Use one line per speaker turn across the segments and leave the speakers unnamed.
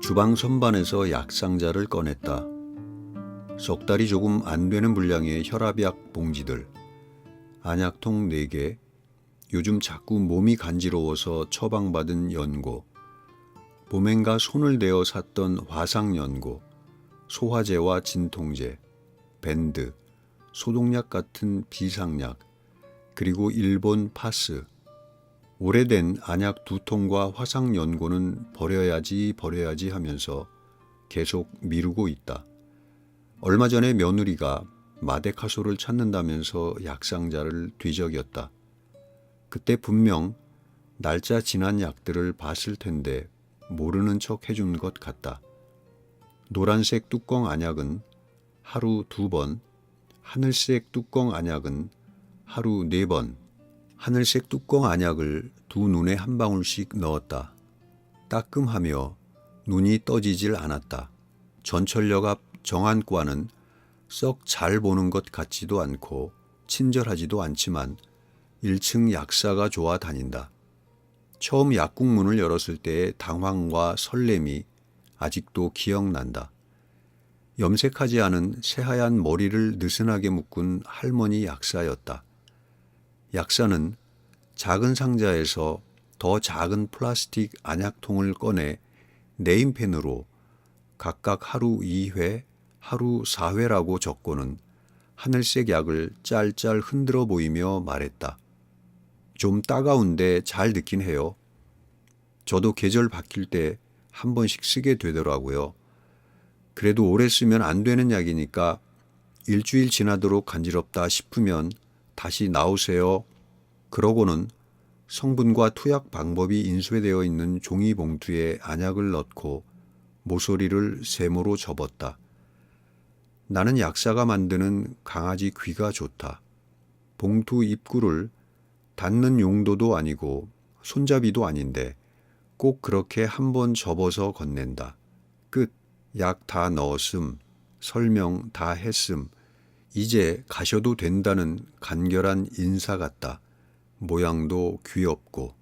주방 선반에서 약상자를 꺼냈다. 석 달이 조금 안 되는 분량의 혈압약 봉지들, 안약통 4개, 요즘 자꾸 몸이 간지러워서 처방받은 연고, 봄엔가 손을 대어 샀던 화상연고, 소화제와 진통제, 밴드, 소독약 같은 비상약, 그리고 일본 파스, 오래된 안약 2통과 화상연고는 버려야지 하면서 계속 미루고 있다. 얼마 전에 며느리가 마데카소를 찾는다면서 약상자를 뒤적였다. 그때 분명 날짜 지난 약들을 봤을 텐데 모르는 척 해준 것 같다. 노란색 뚜껑 안약은 하루 2번, 하늘색 뚜껑 안약은 하루 4번, 하늘색 뚜껑 안약을 두 눈에 한 방울씩 넣었다. 따끔하며 눈이 떠지질 않았다. 전철역 앞 정안과는 썩 잘 보는 것 같지도 않고 친절하지도 않지만 1층 약사가 좋아 다닌다. 처음 약국 문을 열었을 때의 당황과 설렘이 아직도 기억난다. 염색하지 않은 새하얀 머리를 느슨하게 묶은 할머니 약사였다. 약사는 작은 상자에서 더 작은 플라스틱 안약통을 꺼내 네임펜으로 각각 하루 2회, 하루 4회라고 적고는 하늘색 약을 짤짤 흔들어 보이며 말했다. 좀 따가운데 잘 넣긴 해요. 저도 계절 바뀔 때 한 번씩 쓰게 되더라고요. 그래도 오래 쓰면 안 되는 약이니까 일주일 지나도록 간지럽다 싶으면 다시 나오세요. 그러고는 성분과 투약 방법이 인쇄되어 있는 종이 봉투에 안약을 넣고 모서리를 세모로 접었다. 나는 약사가 만드는 강아지 귀가 좋다. 봉투 입구를 닫는 용도도 아니고 손잡이도 아닌데 꼭 그렇게 한 번 접어서 건넨다. 끝. 약 다 넣었음. 설명 다 했음. 이제 가셔도 된다는 간결한 인사 같다. 모양도 귀엽고.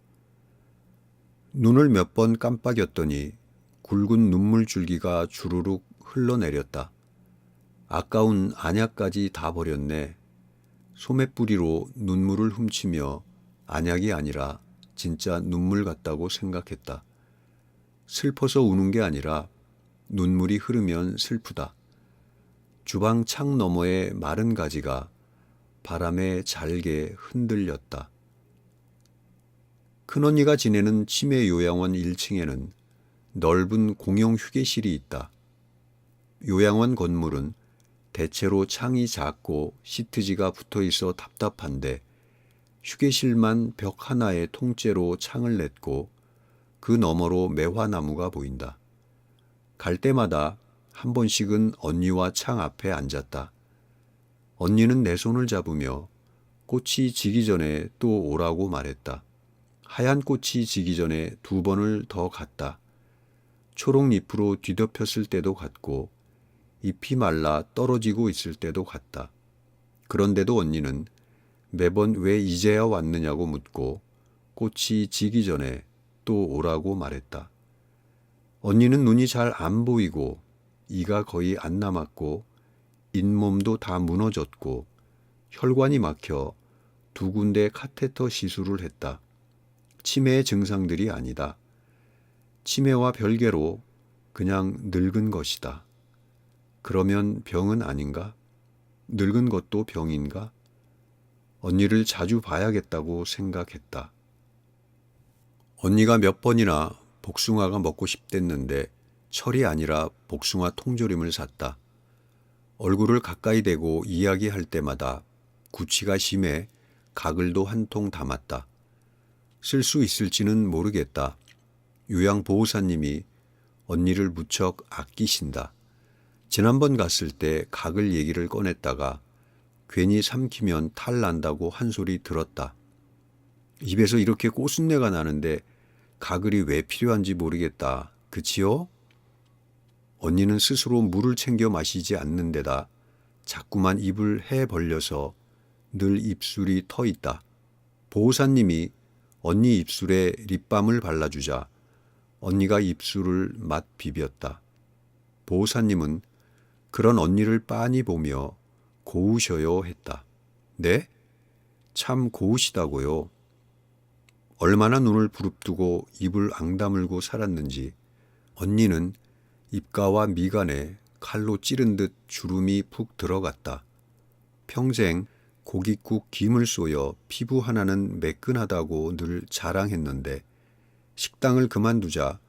눈을 몇 번 깜빡였더니 굵은 눈물줄기가 주르륵 흘러내렸다. 아까운 안약까지 다 버렸네. 소매뿌리로 눈물을 훔치며 안약이 아니라 진짜 눈물 같다고 생각했다. 슬퍼서 우는 게 아니라 눈물이 흐르면 슬프다. 주방 창 너머의 마른 가지가 바람에 잘게 흔들렸다. 큰언니가 지내는 치매 요양원 1층에는 넓은 공용 휴게실이 있다. 요양원 건물은 대체로 창이 작고 시트지가 붙어 있어 답답한데 휴게실만 벽 하나에 통째로 창을 냈고 그 너머로 매화나무가 보인다. 갈 때마다 한 번씩은 언니와 창 앞에 앉았다. 언니는 내 손을 잡으며 꽃이 지기 전에 또 오라고 말했다. 하얀 꽃이 지기 전에 2번을 더 갔다. 초록잎으로 뒤덮였을 때도 갔고 잎이 말라 떨어지고 있을 때도 갔다. 그런데도 언니는 매번 왜 이제야 왔느냐고 묻고 꽃이 지기 전에 또 오라고 말했다. 언니는 눈이 잘 안 보이고 이가 거의 안 남았고 잇몸도 다 무너졌고 혈관이 막혀 2군데 카테터 시술을 했다. 치매의 증상들이 아니다. 치매와 별개로 그냥 늙은 것이다. 그러면 병은 아닌가? 늙은 것도 병인가? 언니를 자주 봐야겠다고 생각했다. 언니가 몇 번이나 복숭아가 먹고 싶댔는데 철이 아니라 복숭아 통조림을 샀다. 얼굴을 가까이 대고 이야기할 때마다 구취가 심해 가글도 한 통 담았다. 쓸 수 있을지는 모르겠다. 요양보호사님이 언니를 무척 아끼신다. 지난번 갔을 때 가글 얘기를 꺼냈다가 괜히 삼키면 탈 난다고 한 소리 들었다. 입에서 이렇게 꼬순내가 나는데 가글이 왜 필요한지 모르겠다. 그치요? 언니는 스스로 물을 챙겨 마시지 않는 데다 자꾸만 입을 해 벌려서 늘 입술이 터 있다. 보호사님이 언니 입술에 립밤을 발라주자 언니가 입술을 맛 비볐다. 보호사님은 그런 언니를 빤히 보며 고우셔요 했다. 네? 참 고우시다고요. 얼마나 눈을 부릅뜨고 입을 앙다물고 살았는지 언니는 입가와 미간에 칼로 찌른 듯 주름이 푹 들어갔다. 평생 고깃국 김을 쏘여 피부 하나는 매끈하다고 늘 자랑했는데 식당을 그만두자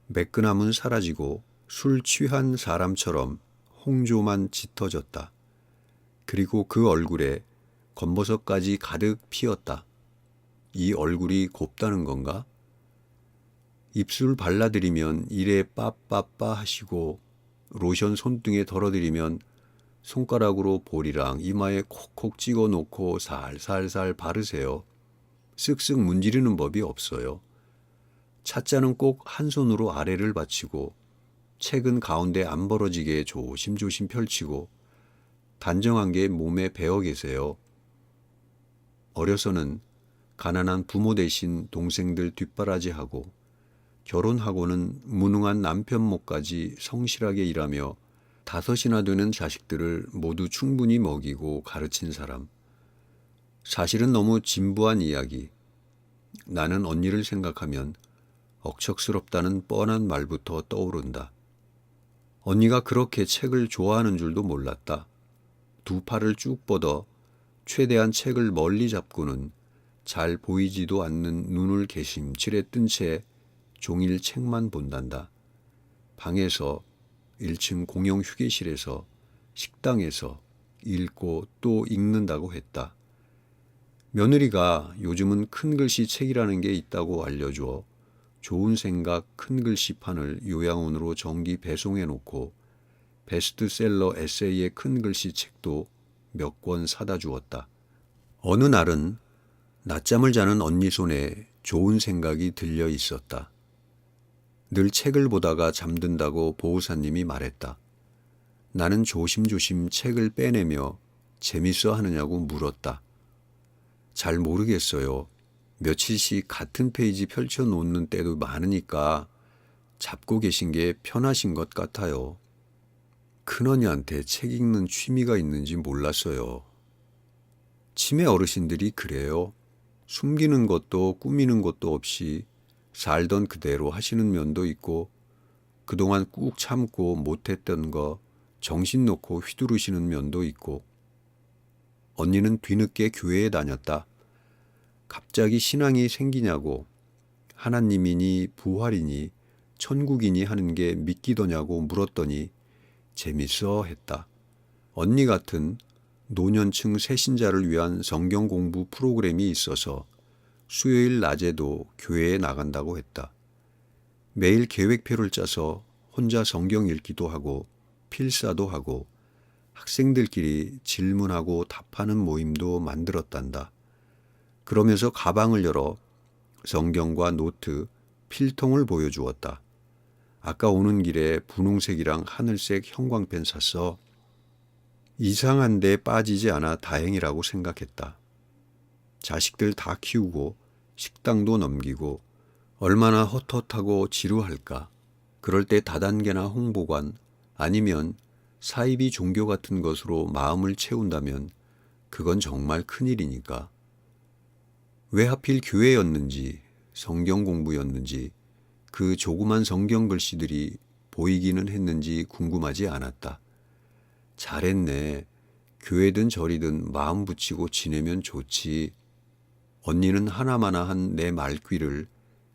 매끈함은 사라지고 술 취한 사람처럼 홍조만 짙어졌다. 그리고 그 얼굴에 검버섯까지 가득 피었다. 이 얼굴이 곱다는 건가? 입술 발라드리면 이래 빠빠빠 하시고 로션 손등에 덜어드리면 손가락으로 볼이랑 이마에 콕콕 찍어 놓고 살살살 바르세요. 쓱쓱 문지르는 법이 없어요. 차자는 꼭 한 손으로 아래를 받치고 책은 가운데 안 벌어지게 조심조심 펼치고 단정한 게 몸에 배어 계세요. 어려서는 가난한 부모 대신 동생들 뒷바라지하고 결혼하고는 무능한 남편 목까지 성실하게 일하며 5이나 되는 자식들을 모두 충분히 먹이고 가르친 사람. 사실은 너무 진부한 이야기. 나는 언니를 생각하면 억척스럽다는 뻔한 말부터 떠오른다. 언니가 그렇게 책을 좋아하는 줄도 몰랐다. 2 팔을 쭉 뻗어 최대한 책을 멀리 잡고는 잘 보이지도 않는 눈을 개심칠에 뜬 채 종일 책만 본단다. 방에서 1층 공용 휴게실에서 식당에서 읽고 또 읽는다고 했다. 며느리가 요즘은 큰 글씨 책이라는 게 있다고 알려줘 좋은 생각 큰 글씨판을 요양원으로 정기 배송해 놓고 베스트셀러 에세이의 큰 글씨 책도 몇 권 사다 주었다. 어느 날은 낮잠을 자는 언니 손에 좋은 생각이 들려 있었다. 늘 책을 보다가 잠든다고 보호사님이 말했다. 나는 조심조심 책을 빼내며 재밌어 하느냐고 물었다. 잘 모르겠어요. 며칠씩 같은 페이지 펼쳐 놓는 때도 많으니까 잡고 계신 게 편하신 것 같아요. 큰언니한테 책 읽는 취미가 있는지 몰랐어요. 치매 어르신들이 그래요. 숨기는 것도 꾸미는 것도 없이 살던 그대로 하시는 면도 있고 그동안 꾹 참고 못했던 거 정신 놓고 휘두르시는 면도 있고. 언니는 뒤늦게 교회에 다녔다. 갑자기 신앙이 생기냐고 하나님이니 부활이니 천국이니 하는 게 믿기더냐고 물었더니 재밌어 했다. 언니 같은 노년층 새신자를 위한 성경 공부 프로그램이 있어서 수요일 낮에도 교회에 나간다고 했다. 매일 계획표를 짜서 혼자 성경 읽기도 하고 필사도 하고 학생들끼리 질문하고 답하는 모임도 만들었단다. 그러면서 가방을 열어 성경과 노트, 필통을 보여주었다. 아까 오는 길에 분홍색이랑 하늘색 형광펜 샀어. 이상한 데 빠지지 않아 다행이라고 생각했다. 자식들 다 키우고 식당도 넘기고 얼마나 헛헛하고 지루할까. 그럴 때 다단계나 홍보관 아니면 사이비 종교 같은 것으로 마음을 채운다면 그건 정말 큰일이니까. 왜 하필 교회였는지 성경 공부였는지 그 조그만 성경 글씨들이 보이기는 했는지 궁금하지 않았다. 잘했네. 교회든 절이든 마음 붙이고 지내면 좋지. 언니는 하나마나한 내 말귀를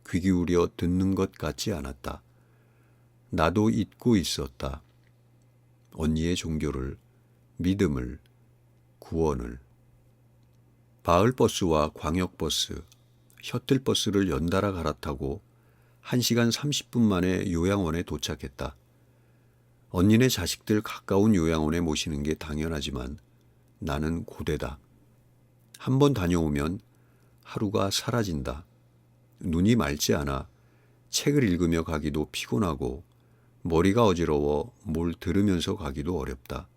귀 기울여 듣는 것 같지 않았다. 나도 잊고 있었다. 언니의 종교를, 믿음을, 구원을. 마을버스와 광역버스, 셔틀버스를 연달아 갈아타고 1시간 30분 만에 요양원에 도착했다. 언니네 자식들 가까운 요양원에 모시는 게 당연하지만 나는 고대다. 한 번 다녀오면 하루가 사라진다. 눈이 맑지 않아 책을 읽으며 가기도 피곤하고 머리가 어지러워 뭘 들으면서 가기도 어렵다.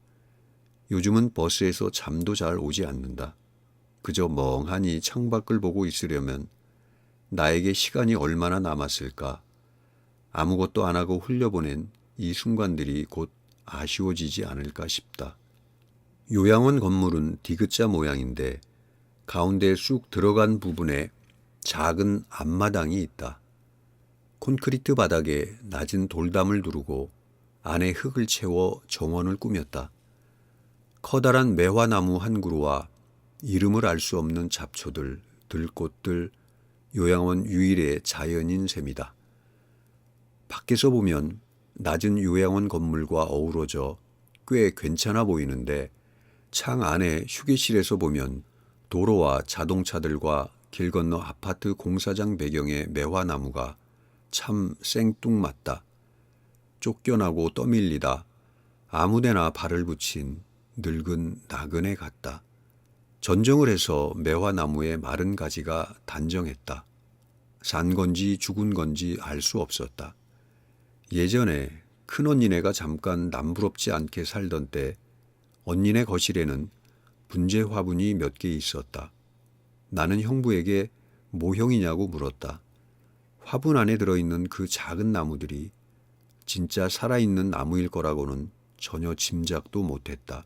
요즘은 버스에서 잠도 잘 오지 않는다. 그저 멍하니 창밖을 보고 있으려면 나에게 시간이 얼마나 남았을까? 아무것도 안 하고 흘려보낸 이 순간들이 곧 아쉬워지지 않을까 싶다. 요양원 건물은 디귿자 모양인데 가운데 쑥 들어간 부분에 작은 앞마당이 있다. 콘크리트 바닥에 낮은 돌담을 두르고 안에 흙을 채워 정원을 꾸몄다. 커다란 매화나무 한 그루와 이름을 알 수 없는 잡초들, 들꽃들, 요양원 유일의 자연인 셈이다. 밖에서 보면 낮은 요양원 건물과 어우러져 꽤 괜찮아 보이는데 창 안에 휴게실에서 보면 도로와 자동차들과 길 건너 아파트 공사장 배경의 매화나무가 참 생뚱맞다. 쫓겨나고 떠밀리다 아무데나 발을 붙인 늙은 나그네 같다. 전정을 해서 매화나무의 마른 가지가 단정했다. 산 건지 죽은 건지 알 수 없었다. 예전에 큰언니네가 잠깐 남부럽지 않게 살던 때 언니네 거실에는 분재 화분이 몇 개 있었다. 나는 형부에게 모형이냐고 물었다. 화분 안에 들어있는 그 작은 나무들이 진짜 살아있는 나무일 거라고는 전혀 짐작도 못했다.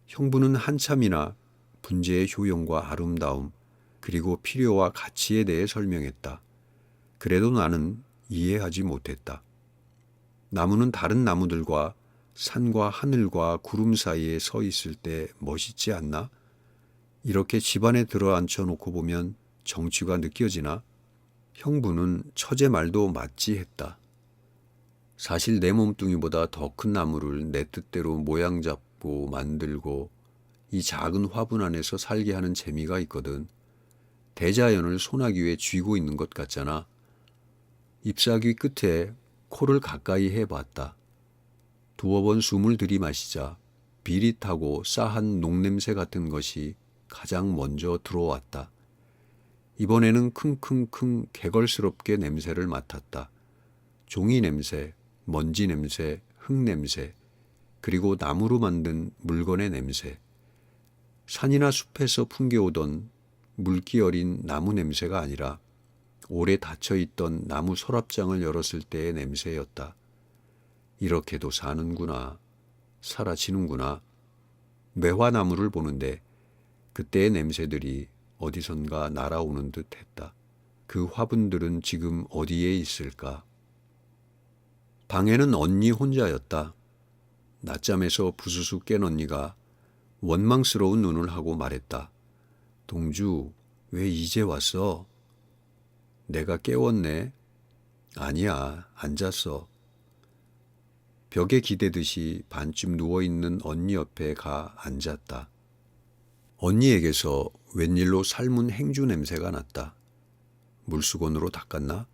형부는 한참이나 분재의 효용과 아름다움 그리고 필요와 가치에 대해 설명했다. 그래도 나는 이해하지 못했다. 나무는 다른 나무들과 산과 하늘과 구름 사이에 서 있을 때 멋있지 않나? 이렇게 집안에 들어 앉혀놓고 보면 정취가 느껴지나? 형부는 처제 말도 맞지 했다. 사실 내 몸뚱이보다 더 큰 나무를 내 뜻대로 모양 잡고 만들고 이 작은 화분 안에서 살게 하는 재미가 있거든. 대자연을 소나기에 쥐고 있는 것 같잖아. 잎사귀 끝에 코를 가까이 해봤다. 두어 번 숨을 들이마시자 비릿하고 싸한 녹냄새 같은 것이 가장 먼저 들어왔다. 이번에는 킁킁킁 개걸스럽게 냄새를 맡았다. 종이 냄새, 먼지 냄새, 흙 냄새, 그리고 나무로 만든 물건의 냄새. 산이나 숲에서 풍겨오던 물기 어린 나무 냄새가 아니라 오래 닫혀있던 나무 서랍장을 열었을 때의 냄새였다. 이렇게도 사는구나. 사라지는구나. 매화나무를 보는데 그때의 냄새들이 어디선가 날아오는 듯 했다. 그 화분들은 지금 어디에 있을까? 방에는 언니 혼자였다. 낮잠에서 부수수 깬 언니가 원망스러운 눈을 하고 말했다. 동주, 왜 이제 왔어? 내가 깨웠네. 아니야, 안 잤어. 벽에 기대듯이 반쯤 누워있는 언니 옆에 가 앉았다. 언니에게서 웬일로 삶은 행주 냄새가 났다. 물수건으로 닦았나?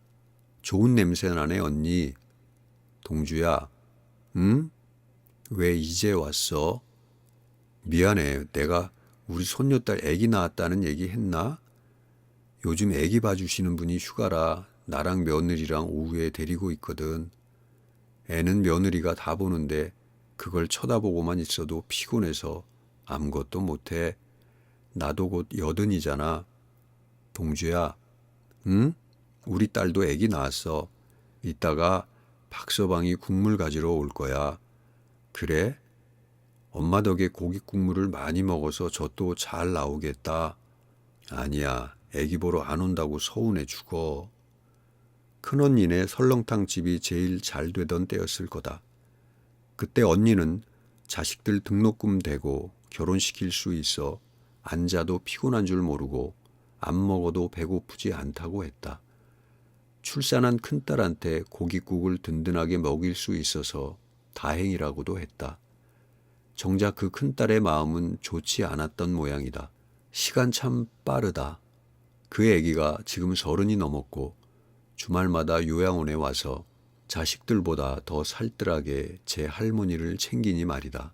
좋은 냄새 나네, 언니. 동주야, 응? 왜 이제 왔어? 미안해, 내가 우리 손녀딸 애기 낳았다는 얘기 했나? 요즘 애기 봐주시는 분이 휴가라 나랑 며느리랑 오후에 데리고 있거든. 애는 며느리가 다 보는데 그걸 쳐다보고만 있어도 피곤해서 아무것도 못해. 나도 곧 80이잖아. 동주야, 응? 우리 딸도 애기 낳았어. 이따가 박서방이 국물 가지러 올 거야. 그래? 엄마 덕에 고기 국물을 많이 먹어서 젖도 잘 나오겠다. 아니야, 애기 보러 안 온다고 서운해 죽어. 큰언니네 설렁탕 집이 제일 잘 되던 때였을 거다. 그때 언니는 자식들 등록금 대고 결혼시킬 수 있어 앉아도 피곤한 줄 모르고 안 먹어도 배고프지 않다고 했다. 출산한 큰딸한테 고깃국을 든든하게 먹일 수 있어서 다행이라고도 했다. 정작 그 큰딸의 마음은 좋지 않았던 모양이다. 시간 참 빠르다. 그 애기가 지금 30이 넘었고 주말마다 요양원에 와서 자식들보다 더 살뜰하게 제 할머니를 챙기니 말이다.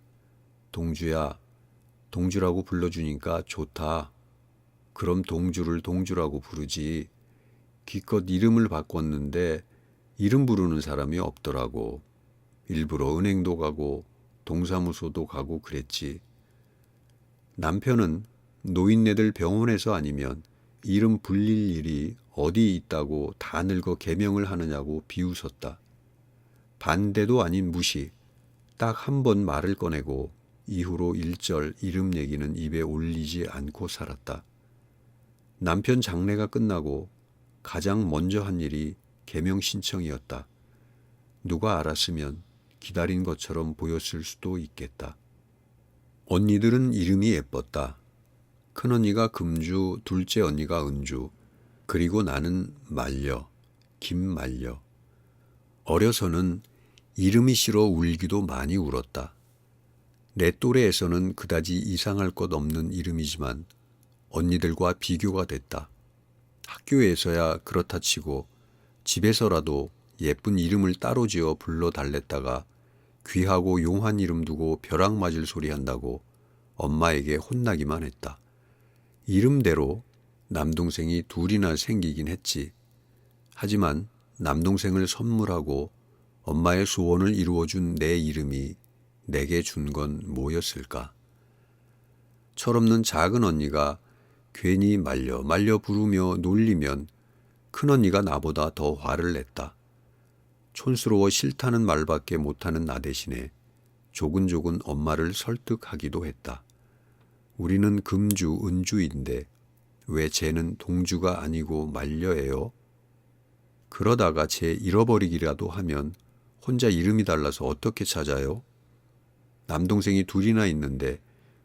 동주야, 동주라고 불러주니까 좋다. 그럼 동주를 동주라고 부르지. 기껏 이름을 바꿨는데 이름 부르는 사람이 없더라고. 일부러 은행도 가고 동사무소도 가고 그랬지. 남편은 노인네들 병원에서 아니면 이름 불릴 일이 어디 있다고 다 늙어 개명을 하느냐고 비웃었다. 반대도 아닌 무시. 딱 한 번 말을 꺼내고 이후로 일절 이름 얘기는 입에 올리지 않고 살았다. 남편 장례가 끝나고 가장 먼저 한 일이 개명 신청이었다. 누가 알았으면 기다린 것처럼 보였을 수도 있겠다. 언니들은 이름이 예뻤다. 큰언니가 금주, 둘째 언니가 은주, 그리고 나는 말려, 김말려. 어려서는 이름이 싫어 울기도 많이 울었다. 내 또래에서는 그다지 이상할 것 없는 이름이지만 언니들과 비교가 됐다. 학교에서야 그렇다 치고 집에서라도 예쁜 이름을 따로 지어 불러달랬다가 귀하고 용한 이름 두고 벼락 맞을 소리 한다고 엄마에게 혼나기만 했다. 이름대로 남동생이 둘이나 생기긴 했지. 하지만 남동생을 선물하고 엄마의 소원을 이루어준 내 이름이 내게 준 건 뭐였을까? 철없는 작은 언니가 괜히 말려 부르며 놀리면 큰언니가 나보다 더 화를 냈다. 촌스러워 싫다는 말밖에 못하는 나 대신에 조근조근 엄마를 설득하기도 했다. 우리는 금주, 은주인데 왜 쟤는 동주가 아니고 말려예요? 그러다가 쟤 잃어버리기라도 하면 혼자 이름이 달라서 어떻게 찾아요? 남동생이 둘이나 있는데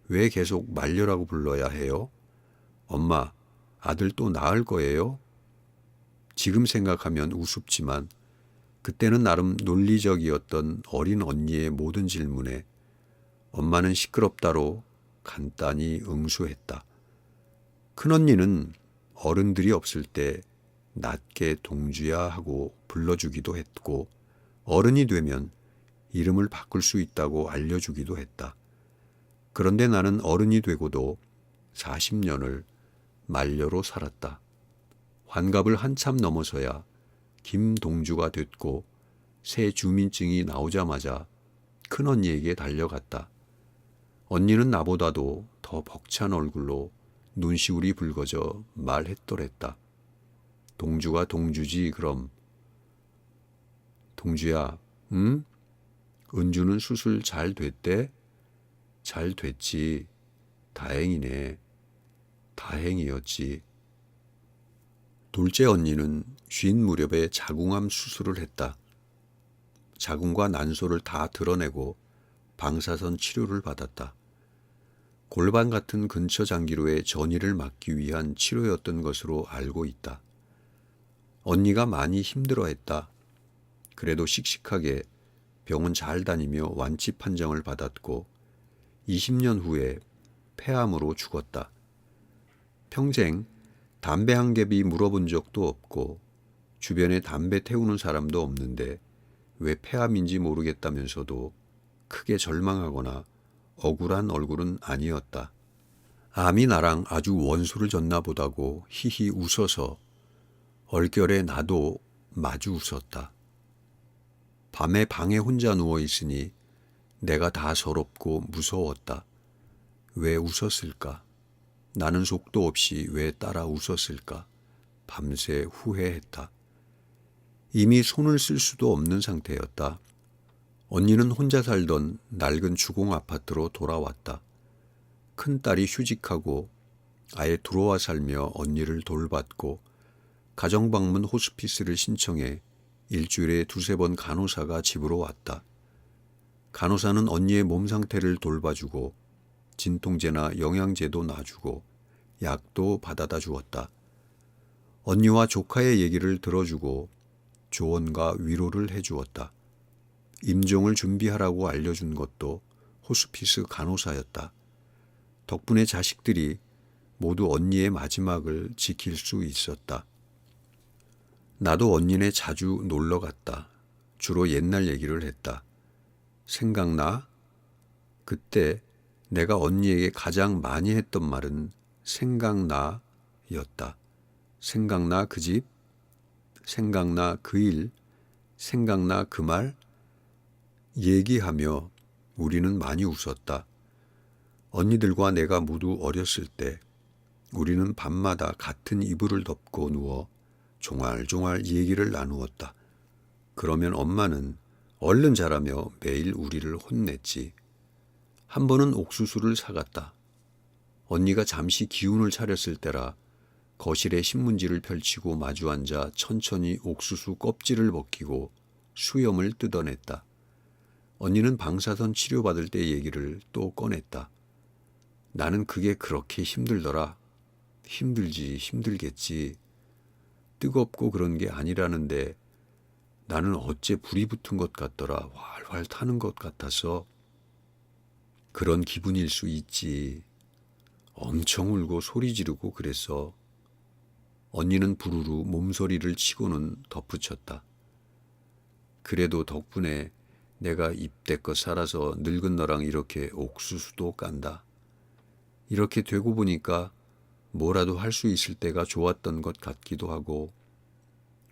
왜 계속 말려라고 불러야 해요? 엄마, 아들 또 낳을 거예요? 지금 생각하면 우습지만 그때는 나름 논리적이었던 어린 언니의 모든 질문에 엄마는 시끄럽다로 간단히 응수했다. 큰언니는 어른들이 없을 때 낮게 동주야 하고 불러주기도 했고 어른이 되면 이름을 바꿀 수 있다고 알려주기도 했다. 그런데 나는 어른이 되고도 40년을 말려로 살았다. 환갑을 한참 넘어서야 김동주가 됐고 새 주민증이 나오자마자 큰언니에게 달려갔다. 언니는 나보다도 더 벅찬 얼굴로 눈시울이 붉어져 말했더랬다. 동주가 동주지 그럼. 동주야, 응? 은주는 수술 잘 됐대? 잘 됐지. 다행이네. 다행이었지. 둘째 언니는 쉰 무렵에 자궁암 수술을 했다. 자궁과 난소를 다 드러내고 방사선 치료를 받았다. 골반 같은 근처 장기로의 전이를 막기 위한 치료였던 것으로 알고 있다. 언니가 많이 힘들어했다. 그래도 씩씩하게 병원 잘 다니며 완치 판정을 받았고 20년 후에 폐암으로 죽었다. 평생 담배 한 갭이 물어본 적도 없고 주변에 담배 태우는 사람도 없는데 왜 폐암인지 모르겠다면서도 크게 절망하거나 억울한 얼굴은 아니었다. 암이 나랑 아주 원수를 졌나 보다고 히히 웃어서 얼결에 나도 마주 웃었다. 밤에 방에 혼자 누워있으니 내가 다 서럽고 무서웠다. 왜 웃었을까? 나는 속도 없이 왜 따라 웃었을까? 밤새 후회했다. 이미 손을 쓸 수도 없는 상태였다. 언니는 혼자 살던 낡은 주공 아파트로 돌아왔다. 큰딸이 휴직하고 아예 들어와 살며 언니를 돌봤고 가정방문 호스피스를 신청해 일주일에 2-3번 간호사가 집으로 왔다. 간호사는 언니의 몸 상태를 돌봐주고 진통제나 영양제도 놔주고 약도 받아다 주었다. 언니와 조카의 얘기를 들어주고 조언과 위로를 해주었다. 임종을 준비하라고 알려준 것도 호스피스 간호사였다. 덕분에 자식들이 모두 언니의 마지막을 지킬 수 있었다. 나도 언니네 자주 놀러 갔다. 주로 옛날 얘기를 했다. 생각나? 그때 내가 언니에게 가장 많이 했던 말은 생각나 였다. 생각나 그 집? 생각나 그 일? 생각나 그 말? 얘기하며 우리는 많이 웃었다. 언니들과 내가 모두 어렸을 때 우리는 밤마다 같은 이불을 덮고 누워 종알종알 얘기를 나누었다. 그러면 엄마는 얼른 자라며 매일 우리를 혼냈지. 한 번은 옥수수를 사갔다. 언니가 잠시 기운을 차렸을 때라 거실에 신문지를 펼치고 마주 앉아 천천히 옥수수 껍질을 벗기고 수염을 뜯어냈다. 언니는 방사선 치료받을 때 얘기를 또 꺼냈다. 나는 그게 그렇게 힘들더라. 힘들지, 힘들겠지. 뜨겁고 그런 게 아니라는데 나는 어째 불이 붙은 것 같더라. 활활 타는 것 같아서. 그런 기분일 수 있지. 엄청 울고 소리 지르고 그랬어. 언니는 부르르 몸소리를 치고는 덧붙였다. 그래도 덕분에 내가 입대껏 살아서 늙은 너랑 이렇게 옥수수도 깐다. 이렇게 되고 보니까 뭐라도 할 수 있을 때가 좋았던 것 같기도 하고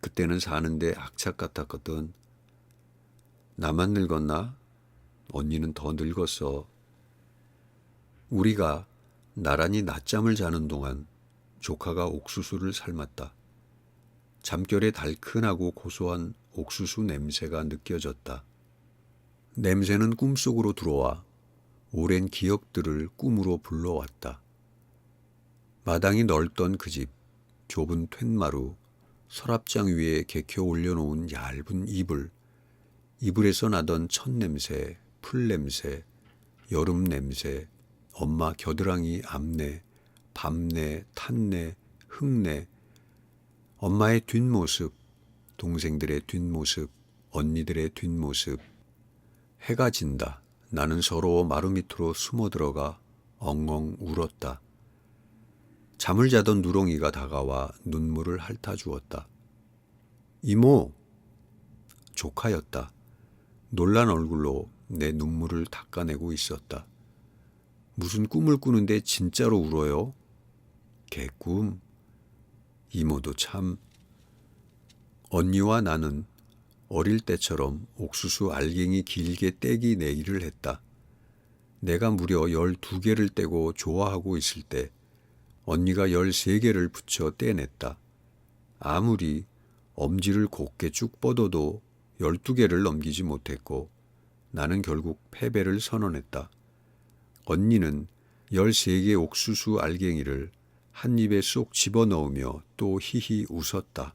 그때는 사는데 악착 같았거든. 나만 늙었나? 언니는 더 늙었어. 우리가 나란히 낮잠을 자는 동안 조카가 옥수수를 삶았다. 잠결에 달큰하고 고소한 옥수수 냄새가 느껴졌다. 냄새는 꿈속으로 들어와 오랜 기억들을 꿈으로 불러왔다. 마당이 넓던 그 집, 좁은 툇마루, 서랍장 위에 개켜 올려놓은 얇은 이불, 이불에서 나던 첫냄새, 풀냄새, 여름 냄새, 엄마 겨드랑이 앞내, 밤내, 탄내, 흙내, 엄마의 뒷모습, 동생들의 뒷모습, 언니들의 뒷모습. 해가 진다. 나는 서러워 마루 밑으로 숨어들어가 엉엉 울었다. 잠을 자던 누렁이가 다가와 눈물을 핥아주었다. 이모! 조카였다. 놀란 얼굴로 내 눈물을 닦아내고 있었다. 무슨 꿈을 꾸는데 진짜로 울어요? 개꿈? 이모도 참. 언니와 나는 어릴 때처럼 옥수수 알갱이 길게 떼기 내기를 했다. 내가 무려 12개를 떼고 좋아하고 있을 때 언니가 13개를 붙여 떼냈다. 아무리 엄지를 곱게 쭉 뻗어도 12개를 넘기지 못했고 나는 결국 패배를 선언했다. 언니는 13개 옥수수 알갱이를 한 입에 쏙 집어넣으며 또 히히 웃었다.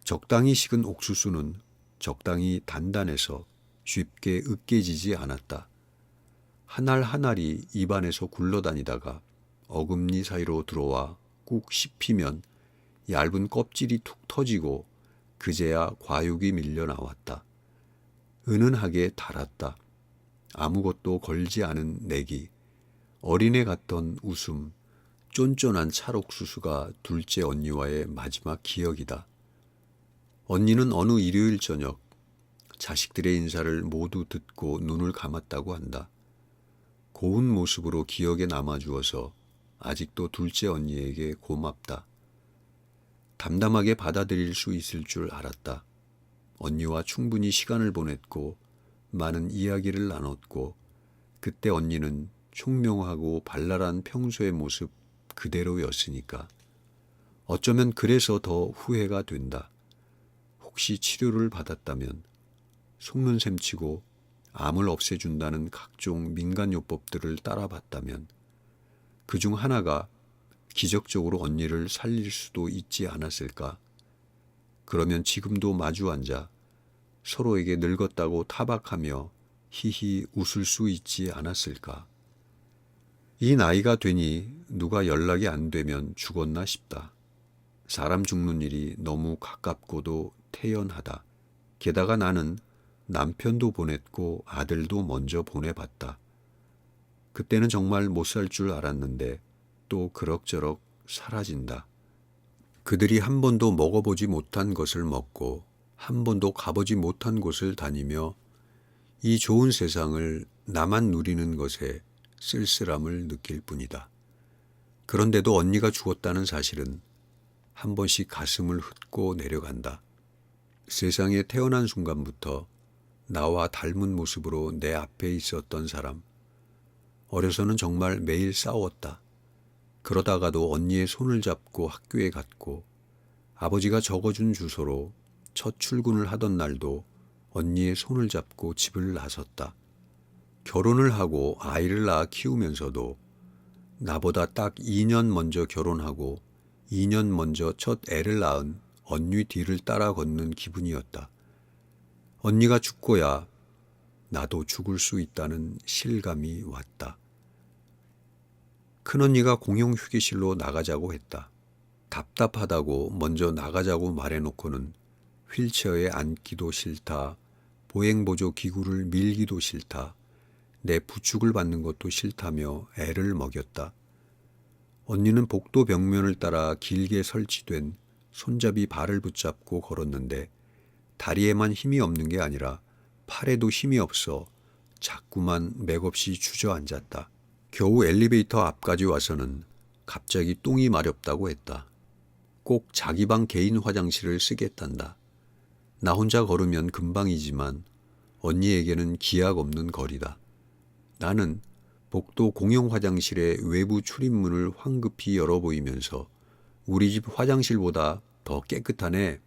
적당히 식은 옥수수는 적당히 단단해서 쉽게 으깨지지 않았다. 한 알 한 알이 입안에서 굴러다니다가 어금니 사이로 들어와 꾹 씹히면 얇은 껍질이 툭 터지고 그제야 과육이 밀려 나왔다. 은은하게 달았다. 아무것도 걸지 않은 내기, 어린애 같던 웃음, 쫀쫀한 찰옥수수가 둘째 언니와의 마지막 기억이다. 언니는 어느 일요일 저녁 자식들의 인사를 모두 듣고 눈을 감았다고 한다. 고운 모습으로 기억에 남아주어서 아직도 둘째 언니에게 고맙다. 담담하게 받아들일 수 있을 줄 알았다. 언니와 충분히 시간을 보냈고 많은 이야기를 나눴고 그때 언니는 총명하고 발랄한 평소의 모습 그대로였으니까. 어쩌면 그래서 더 후회가 된다. 혹시 치료를 받았다면, 속는 셈치고 암을 없애준다는 각종 민간요법들을 따라봤다면 그중 하나가 기적적으로 언니를 살릴 수도 있지 않았을까. 그러면 지금도 마주 앉아 서로에게 늙었다고 타박하며 히히 웃을 수 있지 않았을까. 이 나이가 되니 누가 연락이 안 되면 죽었나 싶다. 사람 죽는 일이 너무 가깝고도 태연하다. 게다가 나는 남편도 보냈고 아들도 먼저 보내봤다. 그때는 정말 못 살 줄 알았는데 또 그럭저럭 사라진다. 그들이 한 번도 먹어보지 못한 것을 먹고 한 번도 가보지 못한 곳을 다니며 이 좋은 세상을 나만 누리는 것에 쓸쓸함을 느낄 뿐이다. 그런데도 언니가 죽었다는 사실은 한 번씩 가슴을 흩고 내려간다. 세상에 태어난 순간부터 나와 닮은 모습으로 내 앞에 있었던 사람. 어려서는 정말 매일 싸웠다. 그러다가도 언니의 손을 잡고 학교에 갔고 아버지가 적어준 주소로 첫 출근을 하던 날도 언니의 손을 잡고 집을 나섰다. 결혼을 하고 아이를 낳아 키우면서도 나보다 딱 2년 먼저 결혼하고 2년 먼저 첫 애를 낳은 언니 뒤를 따라 걷는 기분이었다. 언니가 죽고야 나도 죽을 수 있다는 실감이 왔다. 큰언니가 공용 휴게실로 나가자고 했다. 답답하다고 먼저 나가자고 말해놓고는 휠체어에 앉기도 싫다, 보행보조 기구를 밀기도 싫다, 내 부축을 받는 것도 싫다며 애를 먹였다. 언니는 복도 벽면을 따라 길게 설치된 손잡이 발을 붙잡고 걸었는데 다리에만 힘이 없는 게 아니라 팔에도 힘이 없어 자꾸만 맥없이 주저앉았다. 겨우 엘리베이터 앞까지 와서는 갑자기 똥이 마렵다고 했다. 꼭 자기 방 개인 화장실을 쓰겠단다. 나 혼자 걸으면 금방이지만 언니에게는 기약 없는 거리다. 나는 복도 공용 화장실의 외부 출입문을 황급히 열어 보이면서 우리 집 화장실보다 더 깨끗하네.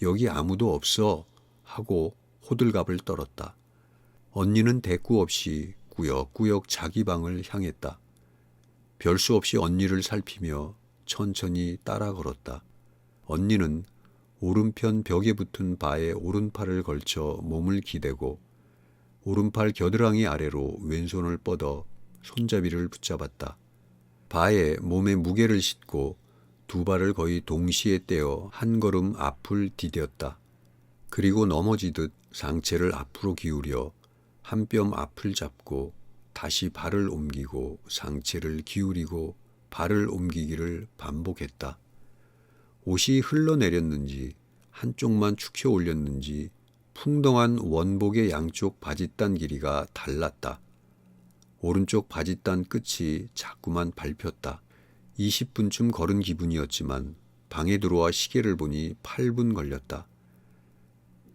여기 아무도 없어. 하고 호들갑을 떨었다. 언니는 대꾸 없이 꾸역꾸역 자기 방을 향했다. 별수 없이 언니를 살피며 천천히 따라 걸었다. 언니는 오른편 벽에 붙은 바에 오른팔을 걸쳐 몸을 기대고 오른팔 겨드랑이 아래로 왼손을 뻗어 손잡이를 붙잡았다. 바에 몸에 무게를 싣고 두 발을 거의 동시에 떼어 한 걸음 앞을 디뎠다. 그리고 넘어지듯 상체를 앞으로 기울여 한 뼘 앞을 잡고 다시 발을 옮기고 상체를 기울이고 발을 옮기기를 반복했다. 옷이 흘러내렸는지 한쪽만 축혀 올렸는지 풍덩한 원복의 양쪽 바짓단 길이가 달랐다. 오른쪽 바짓단 끝이 자꾸만 밟혔다. 20분쯤 걸은 기분이었지만 방에 들어와 시계를 보니 8분 걸렸다.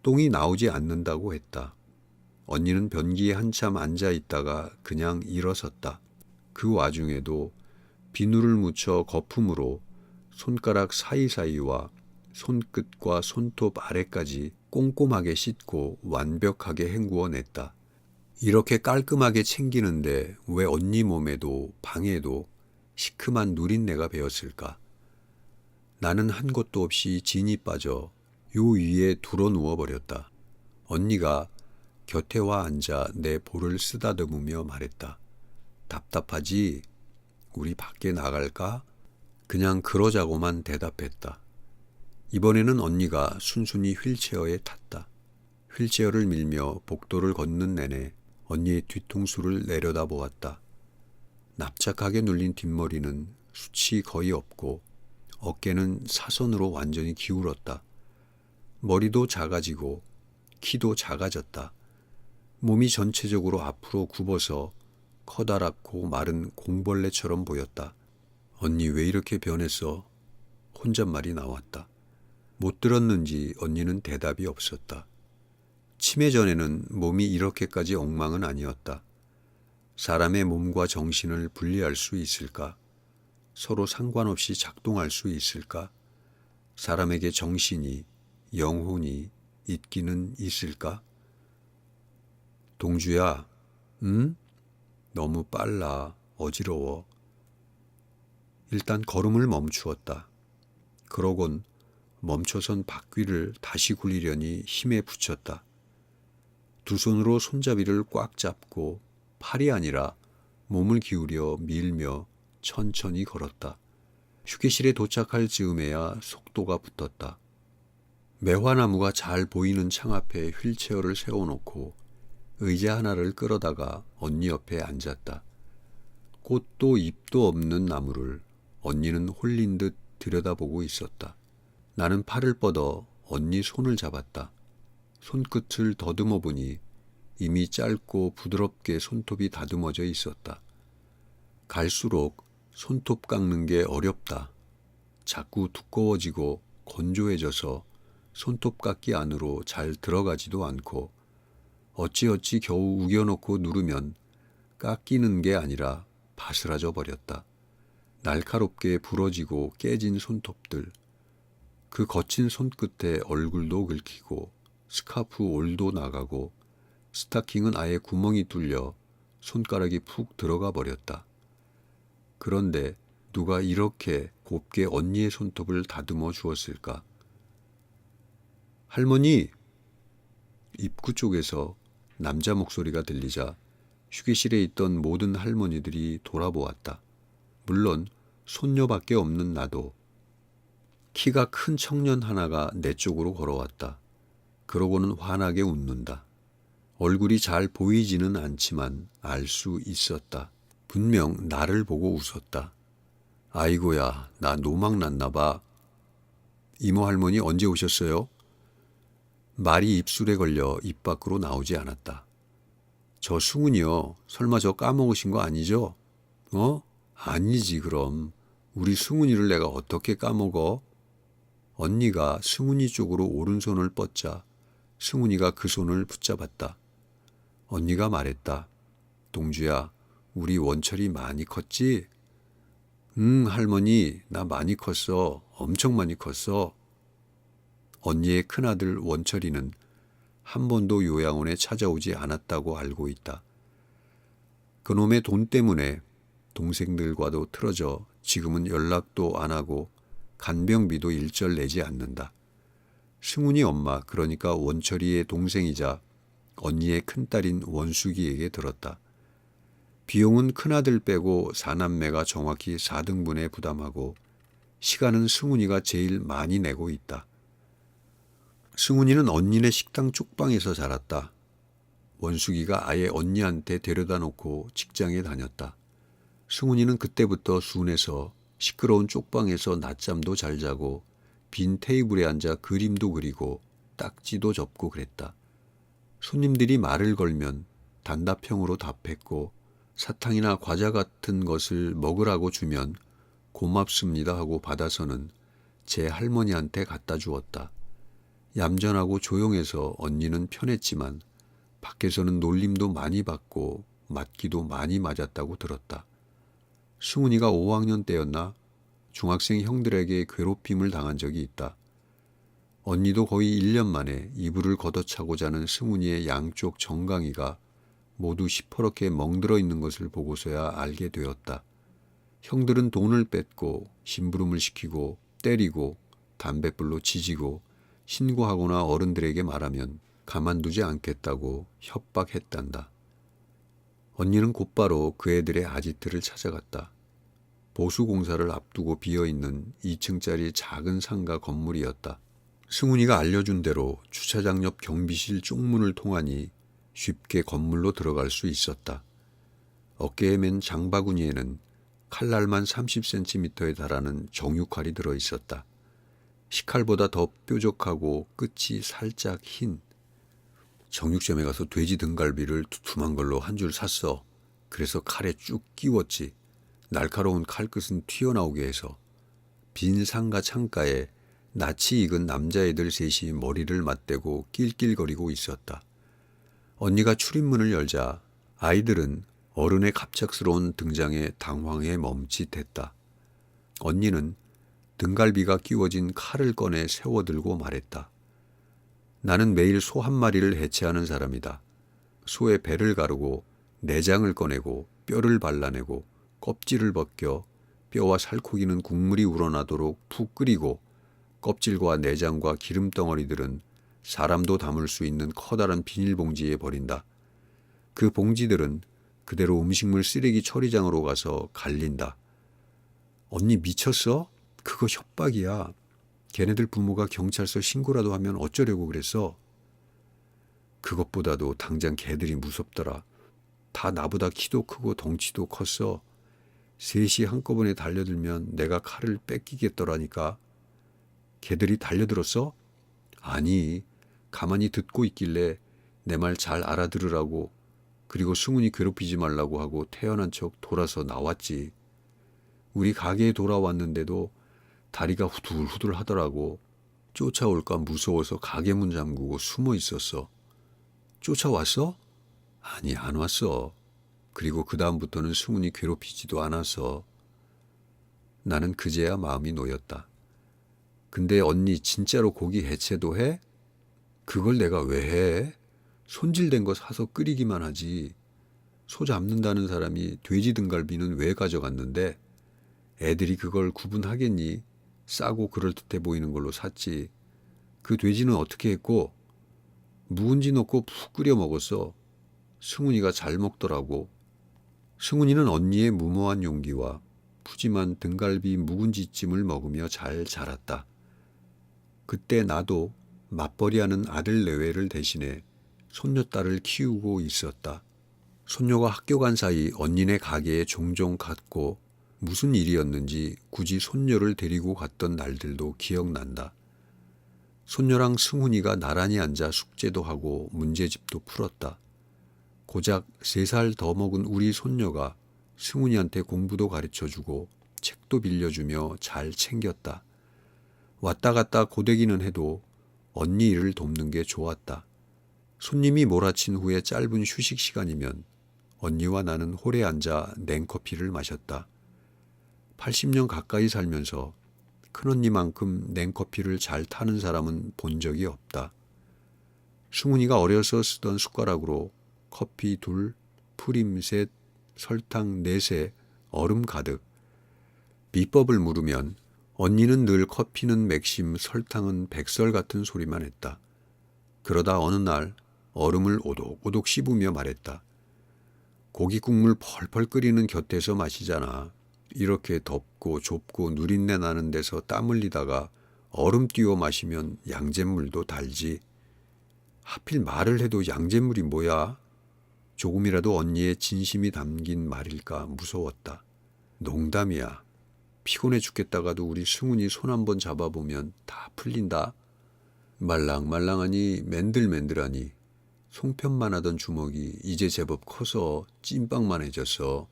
똥이 나오지 않는다고 했다. 언니는 변기에 한참 앉아 있다가 그냥 일어섰다. 그 와중에도 비누를 묻혀 거품으로 손가락 사이사이와 손끝과 손톱 아래까지 꼼꼼하게 씻고 완벽하게 헹구어냈다. 이렇게 깔끔하게 챙기는데 왜 언니 몸에도 방에도 시큼한 누린내가 배었을까? 나는 한 것도 없이 진이 빠져 요 위에 두러 누워버렸다. 언니가 곁에 와 앉아 내 볼을 쓰다듬으며 말했다. 답답하지? 우리 밖에 나갈까? 그냥 그러자고만 대답했다. 이번에는 언니가 순순히 휠체어에 탔다. 휠체어를 밀며 복도를 걷는 내내 언니의 뒤통수를 내려다보았다. 납작하게 눌린 뒷머리는 숱이 거의 없고 어깨는 사선으로 완전히 기울었다. 머리도 작아지고 키도 작아졌다. 몸이 전체적으로 앞으로 굽어서 커다랗고 마른 공벌레처럼 보였다. 언니 왜 이렇게 변했어? 혼잣말이 나왔다. 못 들었는지 언니는 대답이 없었다. 치매 전에는 몸이 이렇게까지 엉망은 아니었다. 사람의 몸과 정신을 분리할 수 있을까? 서로 상관없이 작동할 수 있을까? 사람에게 정신이, 영혼이 있기는 있을까? 동주야, 응? 너무 빨라. 어지러워. 일단 걸음을 멈추었다. 그러곤 멈춰선 바퀴를 다시 굴리려니 힘에 붙였다. 두 손으로 손잡이를 꽉 잡고 팔이 아니라 몸을 기울여 밀며 천천히 걸었다. 휴게실에 도착할 즈음에야 속도가 붙었다. 매화나무가 잘 보이는 창 앞에 휠체어를 세워놓고 의자 하나를 끌어다가 언니 옆에 앉았다. 꽃도 잎도 없는 나무를 언니는 홀린 듯 들여다보고 있었다. 나는 팔을 뻗어 언니 손을 잡았다. 손끝을 더듬어 보니 이미 짧고 부드럽게 손톱이 다듬어져 있었다. 갈수록 손톱 깎는 게 어렵다. 자꾸 두꺼워지고 건조해져서 손톱 깎기 안으로 잘 들어가지도 않고 어찌어찌 겨우 우겨놓고 누르면 깎이는 게 아니라 바스라져 버렸다. 날카롭게 부러지고 깨진 손톱들. 그 거친 손끝에 얼굴도 긁히고 스카프 올도 나가고 스타킹은 아예 구멍이 뚫려 손가락이 푹 들어가 버렸다. 그런데 누가 이렇게 곱게 언니의 손톱을 다듬어 주었을까? 할머니! 입구 쪽에서 남자 목소리가 들리자 휴게실에 있던 모든 할머니들이 돌아보았다. 물론 손녀밖에 없는 나도. 키가 큰 청년 하나가 내 쪽으로 걸어왔다. 그러고는 환하게 웃는다. 얼굴이 잘 보이지는 않지만 알 수 있었다. 분명 나를 보고 웃었다. 아이고야, 나 노막 났나 봐. 이모 할머니 언제 오셨어요? 말이 입술에 걸려 입 밖으로 나오지 않았다. 저 승훈이요. 설마 저 까먹으신 거 아니죠? 아니지 그럼. 우리 승훈이를 내가 어떻게 까먹어? 언니가 승훈이 쪽으로 오른손을 뻗자 승훈이가 그 손을 붙잡았다. 언니가 말했다. 동주야, 우리 원철이 많이 컸지? 응, 할머니, 나 많이 컸어. 엄청 많이 컸어. 언니의 큰아들 원철이는 한 번도 요양원에 찾아오지 않았다고 알고 있다. 그놈의 돈 때문에 동생들과도 틀어져 지금은 연락도 안 하고 간병비도 일절 내지 않는다. 승훈이 엄마, 그러니까 원철이의 동생이자 언니의 큰딸인 원숙이에게 들었다. 비용은 큰아들 빼고 사남매가 정확히 4등분에 부담하고 시간은 승훈이가 제일 많이 내고 있다. 승훈이는 언니네 식당 쪽방에서 자랐다. 원숙이가 아예 언니한테 데려다 놓고 직장에 다녔다. 승훈이는 그때부터 순해서 시끄러운 쪽방에서 낮잠도 잘 자고 빈 테이블에 앉아 그림도 그리고 딱지도 접고 그랬다. 손님들이 말을 걸면 단답형으로 답했고 사탕이나 과자 같은 것을 먹으라고 주면 고맙습니다 하고 받아서는 제 할머니한테 갖다 주었다. 얌전하고 조용해서 언니는 편했지만 밖에서는 놀림도 많이 받고 맞기도 많이 맞았다고 들었다. 승훈이가 5학년 때였나 중학생 형들에게 괴롭힘을 당한 적이 있다. 언니도 거의 1년 만에 이불을 걷어차고 자는 승훈이의 양쪽 정강이가 모두 시퍼렇게 멍들어 있는 것을 보고서야 알게 되었다. 형들은 돈을 뺏고 심부름을 시키고 때리고 담뱃불로 지지고 신고하거나 어른들에게 말하면 가만두지 않겠다고 협박했단다. 언니는 곧바로 그 애들의 아지트를 찾아갔다. 보수공사를 앞두고 비어있는 2층짜리 작은 상가 건물이었다. 승훈이가 알려준 대로 주차장 옆 경비실 쪽문을 통하니 쉽게 건물로 들어갈 수 있었다. 어깨에 맨 장바구니에는 칼날만 30cm에 달하는 정육칼이 들어있었다. 식칼보다 더 뾰족하고 끝이 살짝 흰. 정육점에 가서 돼지 등갈비를 두툼한 걸로 한 줄 샀어. 그래서 칼에 쭉 끼웠지. 날카로운 칼끝은 튀어나오게 해서. 빈 상가 창가에 낯이 익은 남자애들 셋이 머리를 맞대고 낄낄거리고 있었다. 언니가 출입문을 열자 아이들은 어른의 갑작스러운 등장에 당황해 멈칫했다. 언니는 등갈비가 끼워진 칼을 꺼내 세워들고 말했다. 나는 매일 소 한 마리를 해체하는 사람이다. 소의 배를 가르고 내장을 꺼내고 뼈를 발라내고 껍질을 벗겨 뼈와 살코기는 국물이 우러나도록 푹 끓이고 껍질과 내장과 기름덩어리들은 사람도 담을 수 있는 커다란 비닐봉지에 버린다. 그 봉지들은 그대로 음식물 쓰레기 처리장으로 가서 갈린다. 언니 미쳤어? 그거 협박이야. 걔네들 부모가 경찰서 신고라도 하면 어쩌려고 그랬어? 그것보다도 당장 걔들이 무섭더라. 다 나보다 키도 크고 덩치도 컸어. 셋이 한꺼번에 달려들면 내가 칼을 뺏기겠더라니까. 걔들이 달려들었어? 아니, 가만히 듣고 있길래 내 말 잘 알아들으라고 그리고 승훈이 괴롭히지 말라고 하고 태연한 척 돌아서 나왔지. 우리 가게에 돌아왔는데도 다리가 후들후들 하더라고. 쫓아올까 무서워서 가게 문 잠그고 숨어 있었어. 쫓아왔어? 아니, 안 왔어. 그리고 그 다음부터는 승훈이 괴롭히지도 않았어. 나는 그제야 마음이 놓였다. 근데 언니 진짜로 고기 해체도 해? 그걸 내가 왜 해? 손질된 거 사서 끓이기만 하지. 소 잡는다는 사람이 돼지 등갈비는 왜 가져갔는데? 애들이 그걸 구분하겠니? 싸고 그럴듯해 보이는 걸로 샀지. 그 돼지는 어떻게 했고? 묵은지 넣고 푹 끓여 먹었어. 승훈이가 잘 먹더라고. 승훈이는 언니의 무모한 용기와 푸짐한 등갈비 묵은지찜을 먹으며 잘 자랐다. 그때 나도 맞벌이하는 아들 내외를 대신해 손녀딸을 키우고 있었다. 손녀가 학교 간 사이 언니네 가게에 종종 갔고 무슨 일이었는지 굳이 손녀를 데리고 갔던 날들도 기억난다. 손녀랑 승훈이가 나란히 앉아 숙제도 하고 문제집도 풀었다. 고작 3살 더 먹은 우리 손녀가 승훈이한테 공부도 가르쳐주고 책도 빌려주며 잘 챙겼다. 왔다 갔다 고데기는 해도 언니 일을 돕는 게 좋았다. 손님이 몰아친 후에 짧은 휴식 시간이면 언니와 나는 홀에 앉아 냉커피를 마셨다. 80년 가까이 살면서 큰언니만큼 냉커피를 잘 타는 사람은 본 적이 없다. 승훈이가 어려서 쓰던 숟가락으로 커피 2, 프림 3, 설탕 4세, 얼음 가득. 비법을 물으면 언니는 늘 커피는 맥심, 설탕은 백설 같은 소리만 했다. 그러다 어느 날 얼음을 오독오독 씹으며 말했다. 고기 국물 펄펄 끓이는 곁에서 마시잖아. 이렇게 덥고 좁고 누린내 나는 데서 땀 흘리다가 얼음 띄워 마시면 양잿물도 달지. 하필 말을 해도 양잿물이 뭐야? 조금이라도 언니의 진심이 담긴 말일까 무서웠다. 농담이야. 피곤해 죽겠다가도 우리 승훈이 손 한번 잡아보면 다 풀린다. 말랑말랑하니 맨들맨들하니 송편만 하던 주먹이 이제 제법 커서 찐빵만해졌어.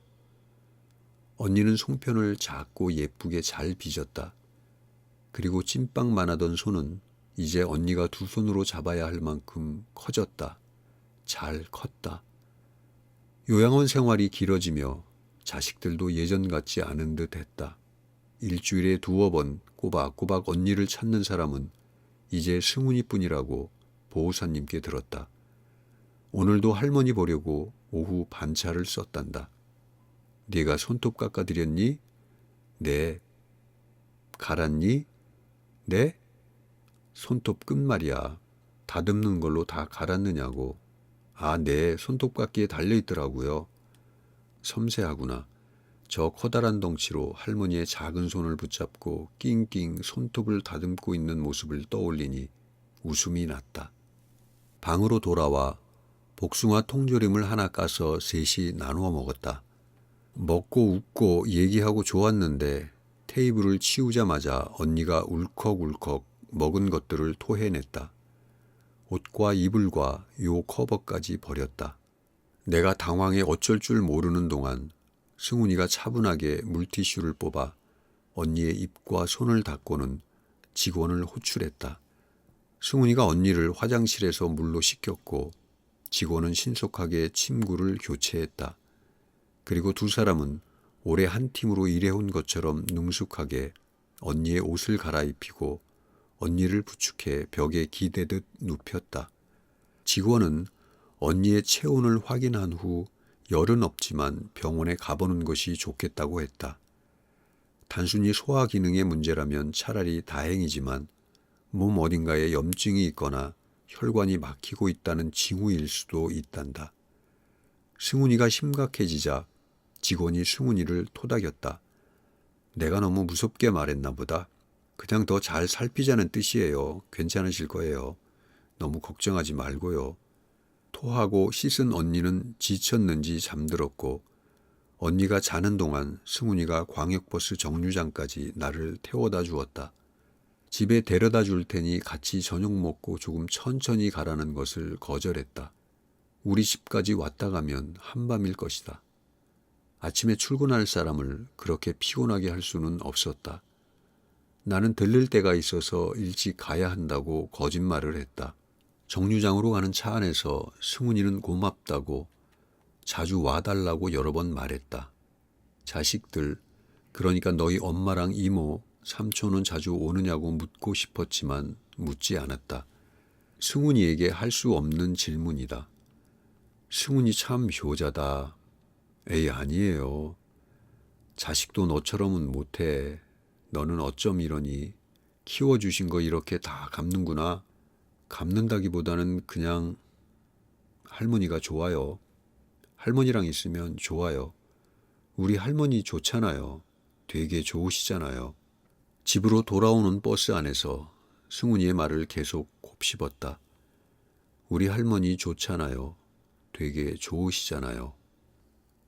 언니는 송편을 작고 예쁘게 잘 빚었다. 그리고 찐빵만 하던 손은 이제 언니가 2손으로 잡아야 할 만큼 커졌다. 잘 컸다. 요양원 생활이 길어지며 자식들도 예전 같지 않은 듯 했다. 일주일에 2번 꼬박꼬박 언니를 찾는 사람은 이제 승훈이뿐이라고 보호사님께 들었다. 오늘도 할머니 보려고 오후 반차를 썼단다. 네가 손톱 깎아드렸니? 네. 갈았니? 네? 손톱 끝 말이야. 다듬는 걸로 다 갈았느냐고. 아, 네. 손톱 깎기에 달려있더라고요. 섬세하구나. 저 커다란 덩치로 할머니의 작은 손을 붙잡고 낑낑 손톱을 다듬고 있는 모습을 떠올리니 웃음이 났다. 방으로 돌아와 복숭아 통조림을 하나 까서 셋이 나누어 먹었다. 먹고 웃고 얘기하고 좋았는데 테이블을 치우자마자 언니가 울컥울컥 먹은 것들을 토해냈다. 옷과 이불과 요 커버까지 버렸다. 내가 당황해 어쩔 줄 모르는 동안 승훈이가 차분하게 물티슈를 뽑아 언니의 입과 손을 닦고는 직원을 호출했다. 승훈이가 언니를 화장실에서 물로 씻겼고 직원은 신속하게 침구를 교체했다. 그리고 2사람은 오래 한 팀으로 일해온 것처럼 능숙하게 언니의 옷을 갈아입히고 언니를 부축해 벽에 기대듯 눕혔다. 직원은 언니의 체온을 확인한 후 열은 없지만 병원에 가보는 것이 좋겠다고 했다. 단순히 소화 기능의 문제라면 차라리 다행이지만 몸 어딘가에 염증이 있거나 혈관이 막히고 있다는 징후일 수도 있단다. 승훈이가 심각해지자 직원이 승훈이를 토닥였다. 내가 너무 무섭게 말했나 보다. 그냥 더 잘 살피자는 뜻이에요. 괜찮으실 거예요. 너무 걱정하지 말고요. 토하고 씻은 언니는 지쳤는지 잠들었고 언니가 자는 동안 승훈이가 광역버스 정류장까지 나를 태워다 주었다. 집에 데려다 줄 테니 같이 저녁 먹고 조금 천천히 가라는 것을 거절했다. 우리 집까지 왔다 가면 한밤일 것이다. 아침에 출근할 사람을 그렇게 피곤하게 할 수는 없었다. 나는 들를 데가 있어서 일찍 가야 한다고 거짓말을 했다. 정류장으로 가는 차 안에서 승훈이는 고맙다고 자주 와달라고 여러 번 말했다. 자식들, 그러니까 너희 엄마랑 이모 삼촌은 자주 오느냐고 묻고 싶었지만 묻지 않았다. 승훈이에게 할 수 없는 질문이다. 승훈이 참 효자다. 에이, 아니에요. 자식도 너처럼은 못해. 너는 어쩜 이러니? 키워주신 거 이렇게 다 갚는구나. 갚는다기보다는 그냥 할머니가 좋아요. 할머니랑 있으면 좋아요. 우리 할머니 좋잖아요. 되게 좋으시잖아요. 집으로 돌아오는 버스 안에서 승훈이의 말을 계속 곱씹었다. 우리 할머니 좋잖아요. 되게 좋으시잖아요.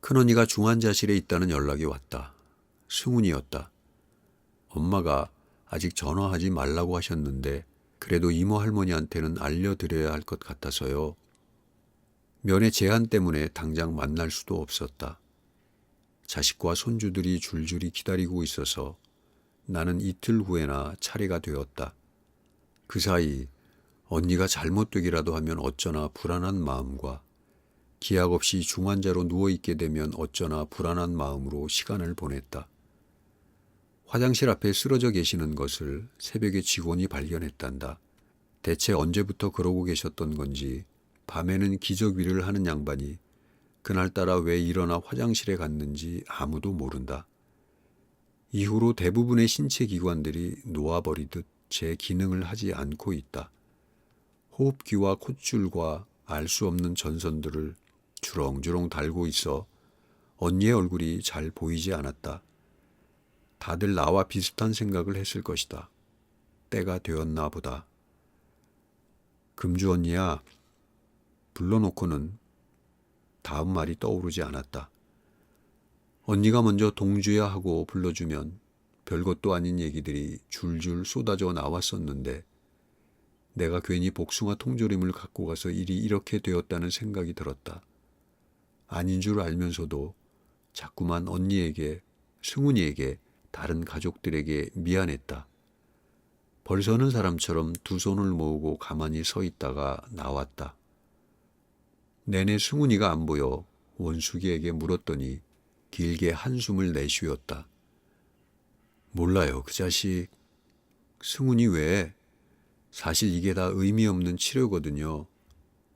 큰언니가 중환자실에 있다는 연락이 왔다. 승훈이였다. 엄마가 아직 전화하지 말라고 하셨는데 그래도 이모 할머니한테는 알려드려야 할 것 같아서요. 면회 제한 때문에 당장 만날 수도 없었다. 자식과 손주들이 줄줄이 기다리고 있어서 나는 이틀 후에나 차례가 되었다. 그 사이 언니가 잘못되기라도 하면 어쩌나 불안한 마음과 기약 없이 중환자로 누워있게 되면 어쩌나 불안한 마음으로 시간을 보냈다. 화장실 앞에 쓰러져 계시는 것을 새벽에 직원이 발견했단다. 대체 언제부터 그러고 계셨던 건지 밤에는 기저귀를 하는 양반이 그날따라 왜 일어나 화장실에 갔는지 아무도 모른다. 이후로 대부분의 신체 기관들이 놓아버리듯 제 기능을 하지 않고 있다. 호흡기와 콧줄과 알 수 없는 전선들을 주렁주렁 달고 있어 언니의 얼굴이 잘 보이지 않았다. 다들 나와 비슷한 생각을 했을 것이다. 때가 되었나 보다. 금주 언니야, 불러놓고는 다음 말이 떠오르지 않았다. 언니가 먼저 동주야 하고 불러주면 별것도 아닌 얘기들이 줄줄 쏟아져 나왔었는데 내가 괜히 복숭아 통조림을 갖고 가서 일이 이렇게 되었다는 생각이 들었다. 아닌 줄 알면서도 자꾸만 언니에게, 승훈이에게, 다른 가족들에게 미안했다. 벌서는 사람처럼 두 손을 모으고 가만히 서 있다가 나왔다. 내내 승훈이가 안 보여 원숙이에게 물었더니 길게 한숨을 내쉬었다. 몰라요, 그 자식. 승훈이 왜? 사실 이게 다 의미 없는 치료거든요.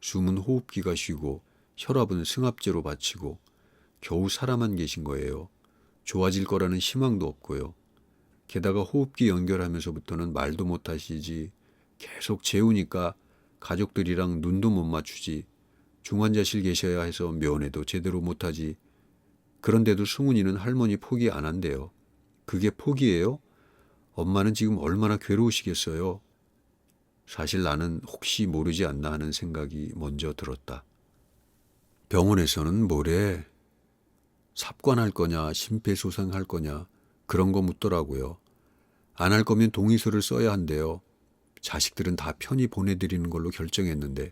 숨은 호흡기가 쉬고 혈압은 승합제로 받치고 겨우 살아만 계신 거예요. 좋아질 거라는 희망도 없고요. 게다가 호흡기 연결하면서부터는 말도 못 하시지. 계속 재우니까 가족들이랑 눈도 못 맞추지. 중환자실 계셔야 해서 면회도 제대로 못하지. 그런데도 승훈이는 할머니 포기 안 한대요. 그게 포기예요? 엄마는 지금 얼마나 괴로우시겠어요? 사실 나는 혹시 모르지 않나 하는 생각이 먼저 들었다. 병원에서는 뭐래? 삽관할 거냐, 심폐소생할 거냐 그런 거 묻더라고요. 안 할 거면 동의서를 써야 한대요. 자식들은 다 편히 보내드리는 걸로 결정했는데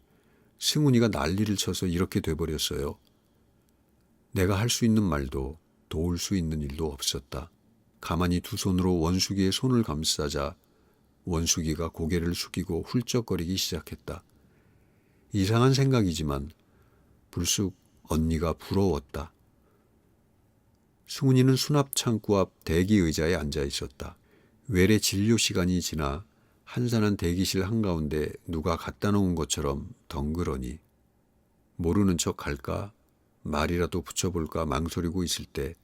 승훈이가 난리를 쳐서 이렇게 돼버렸어요. 내가 할 수 있는 말도 도울 수 있는 일도 없었다. 가만히 두 손으로 원숙이의 손을 감싸자 원숙이가 고개를 숙이고 훌쩍거리기 시작했다. 이상한 생각이지만 불쑥 언니가 부러웠다. 승훈이는 수납창구 앞 대기 의자에 앉아 있었다. 외래 진료 시간이 지나 한산한 대기실 한가운데 누가 갖다 놓은 것처럼 덩그러니 모르는 척 갈까 말이라도 붙여볼까 망설이고 있을 때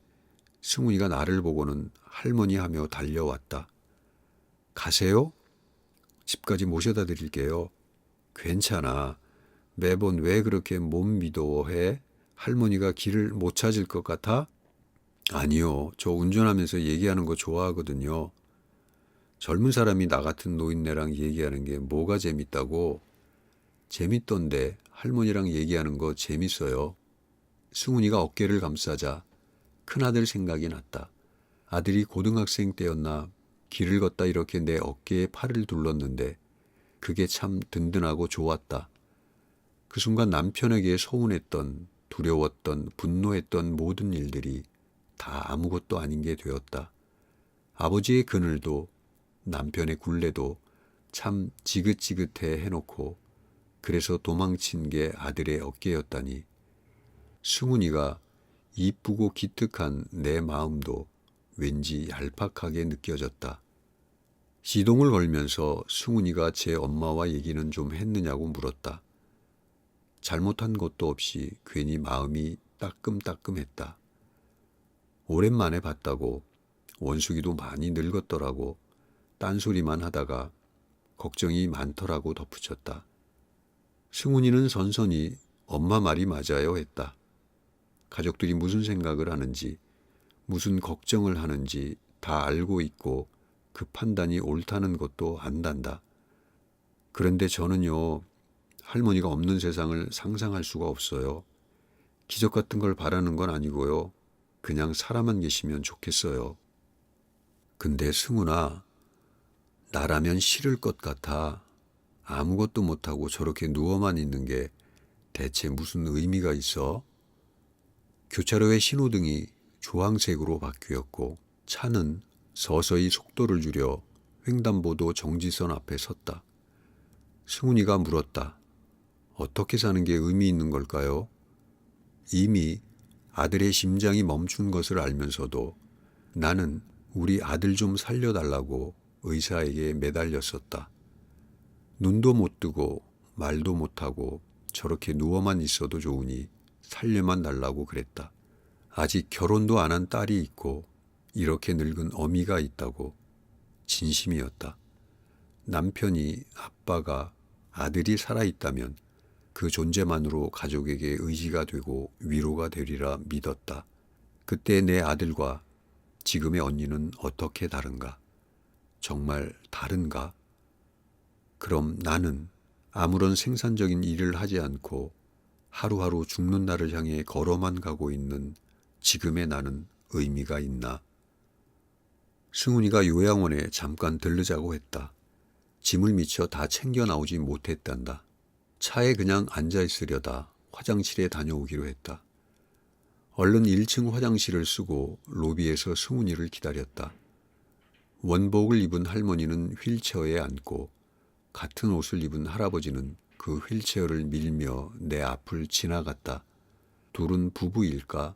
승훈이가 나를 보고는 할머니 하며 달려왔다. 가세요? 집까지 모셔다 드릴게요. 괜찮아. 매번 왜 그렇게 못 믿어해? 할머니가 길을 못 찾을 것 같아? 아니요. 저 운전하면서 얘기하는 거 좋아하거든요. 젊은 사람이 나 같은 노인네랑 얘기하는 게 뭐가 재밌다고? 재밌던데 할머니랑 얘기하는 거 재밌어요. 승훈이가 어깨를 감싸자 큰아들 생각이 났다. 아들이 고등학생 때였나 길을 걷다 이렇게 내 어깨에 팔을 둘렀는데 그게 참 든든하고 좋았다. 그 순간 남편에게 서운했던, 두려웠던, 분노했던 모든 일들이 다 아무것도 아닌 게 되었다. 아버지의 그늘도 남편의 굴레도 참 지긋지긋해 해놓고 그래서 도망친 게 아들의 어깨였다니. 승훈이가 이쁘고 기특한 내 마음도 왠지 얄팍하게 느껴졌다. 시동을 걸면서 승훈이가 제 엄마와 얘기는 좀 했느냐고 물었다. 잘못한 것도 없이 괜히 마음이 따끔따끔했다. 오랜만에 봤다고 원숙이도 많이 늙었더라고 딴소리만 하다가 걱정이 많더라고 덧붙였다. 승훈이는 선선히 엄마 말이 맞아요 했다. 가족들이 무슨 생각을 하는지 무슨 걱정을 하는지 다 알고 있고 그 판단이 옳다는 것도 안단다. 그런데 저는요, 할머니가 없는 세상을 상상할 수가 없어요. 기적 같은 걸 바라는 건 아니고요. 그냥 살아만 계시면 좋겠어요. 근데 승훈아, 나라면 싫을 것 같아. 아무것도 못하고 저렇게 누워만 있는 게 대체 무슨 의미가 있어? 교차로의 신호등이 주황색으로 바뀌었고 차는 서서히 속도를 줄여 횡단보도 정지선 앞에 섰다. 승훈이가 물었다. 어떻게 사는 게 의미 있는 걸까요? 이미 아들의 심장이 멈춘 것을 알면서도 나는 우리 아들 좀 살려달라고 의사에게 매달렸었다. 눈도 못 뜨고 말도 못하고 저렇게 누워만 있어도 좋으니 살려만 달라고 그랬다. 아직 결혼도 안 한 딸이 있고 이렇게 늙은 어미가 있다고. 진심이었다. 남편이, 아빠가, 아들이 살아있다면 그 존재만으로 가족에게 의지가 되고 위로가 되리라 믿었다. 그때 내 아들과 지금의 언니는 어떻게 다른가? 정말 다른가? 그럼 나는 아무런 생산적인 일을 하지 않고 하루하루 죽는 날을 향해 걸어만 가고 있는 지금의 나는 의미가 있나? 승훈이가 요양원에 잠깐 들르자고 했다. 짐을 미처 다 챙겨 나오지 못했단다. 차에 그냥 앉아있으려다 화장실에 다녀오기로 했다. 얼른 1층 화장실을 쓰고 로비에서 승훈이를 기다렸다. 원복을 입은 할머니는 휠체어에 앉고 같은 옷을 입은 할아버지는 그 휠체어를 밀며 내 앞을 지나갔다. 둘은 부부일까?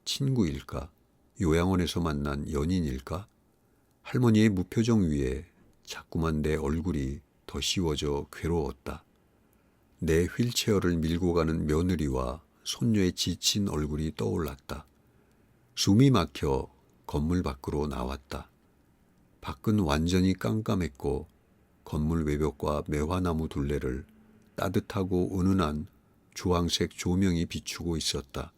친구일까? 요양원에서 만난 연인일까? 할머니의 무표정 위에 자꾸만 내 얼굴이 더 씌워져 괴로웠다. 내 휠체어를 밀고 가는 며느리와 손녀의 지친 얼굴이 떠올랐다. 숨이 막혀 건물 밖으로 나왔다. 밖은 완전히 깜깜했고 건물 외벽과 매화나무 둘레를 따뜻하고 은은한 주황색 조명이 비추고 있었다.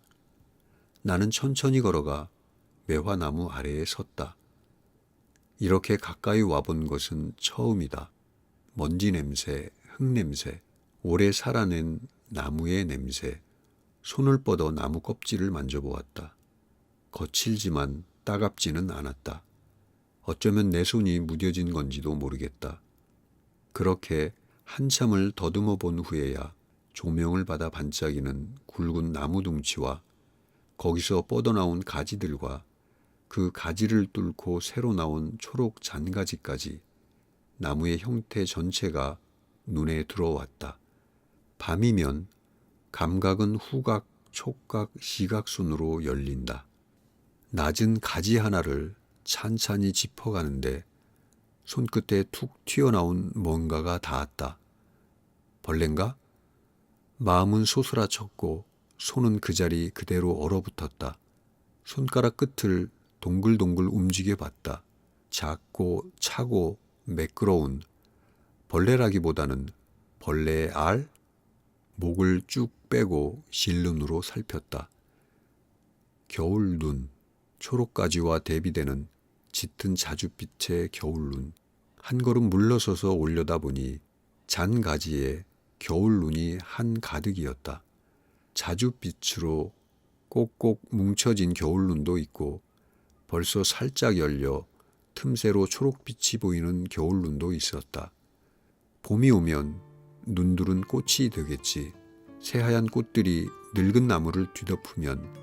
나는 천천히 걸어가 매화나무 아래에 섰다. 이렇게 가까이 와본 것은 처음이다. 먼지 냄새, 흙 냄새, 오래 살아낸 나무의 냄새, 손을 뻗어 나무 껍질을 만져보았다. 거칠지만 따갑지는 않았다. 어쩌면 내 손이 무뎌진 건지도 모르겠다. 그렇게 한참을 더듬어 본 후에야 조명을 받아 반짝이는 굵은 나무 둥치와 거기서 뻗어나온 가지들과 그 가지를 뚫고 새로 나온 초록 잔가지까지 나무의 형태 전체가 눈에 들어왔다. 밤이면 감각은 후각, 촉각, 시각순으로 열린다. 낮은 가지 하나를 찬찬히 짚어가는데 손끝에 툭 튀어나온 뭔가가 닿았다. 벌레인가? 마음은 소스라쳤고 손은 그 자리 그대로 얼어붙었다. 손가락 끝을 동글동글 움직여 봤다. 작고 차고 매끄러운 벌레라기보다는 벌레의 알? 목을 쭉 빼고 실눈으로 살폈다. 겨울 눈, 초록가지와 대비되는 짙은 자줏빛의 겨울눈. 한 걸음 물러서서 올려다보니 잔가지에 겨울눈이 한가득이었다. 자줏빛으로 꼭꼭 뭉쳐진 겨울눈도 있고 벌써 살짝 열려 틈새로 초록빛이 보이는 겨울눈도 있었다. 봄이 오면 눈들은 꽃이 되겠지. 새하얀 꽃들이 늙은 나무를 뒤덮으면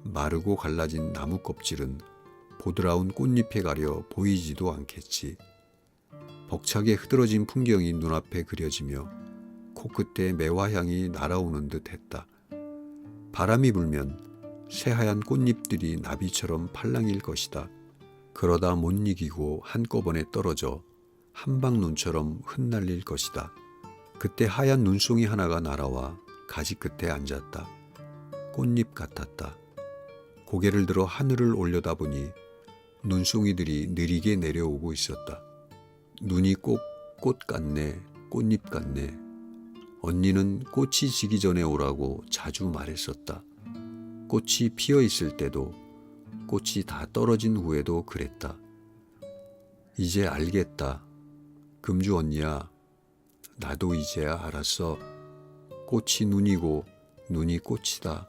마르고 갈라진 나무 껍질은 보드라운 꽃잎에 가려 보이지도 않겠지. 벅차게 흐드러진 풍경이 눈앞에 그려지며 코끝에 매화향이 날아오는 듯 했다. 바람이 불면 새하얀 꽃잎들이 나비처럼 팔랑일 것이다. 그러다 못 이기고 한꺼번에 떨어져 한방눈처럼 흩날릴 것이다. 그때 하얀 눈송이 하나가 날아와 가지 끝에 앉았다. 꽃잎 같았다. 고개를 들어 하늘을 올려다보니 눈송이들이 느리게 내려오고 있었다. 눈이 꼭 꽃 같네, 꽃잎 같네. 언니는 꽃이 지기 전에 오라고 자주 말했었다. 꽃이 피어 있을 때도, 꽃이 다 떨어진 후에도 그랬다. 이제 알겠다. 금주 언니야, 나도 이제야 알았어. 꽃이 눈이고 눈이 꽃이다.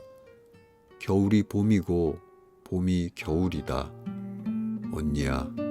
겨울이 봄이고 봄이 겨울이다. 언니야.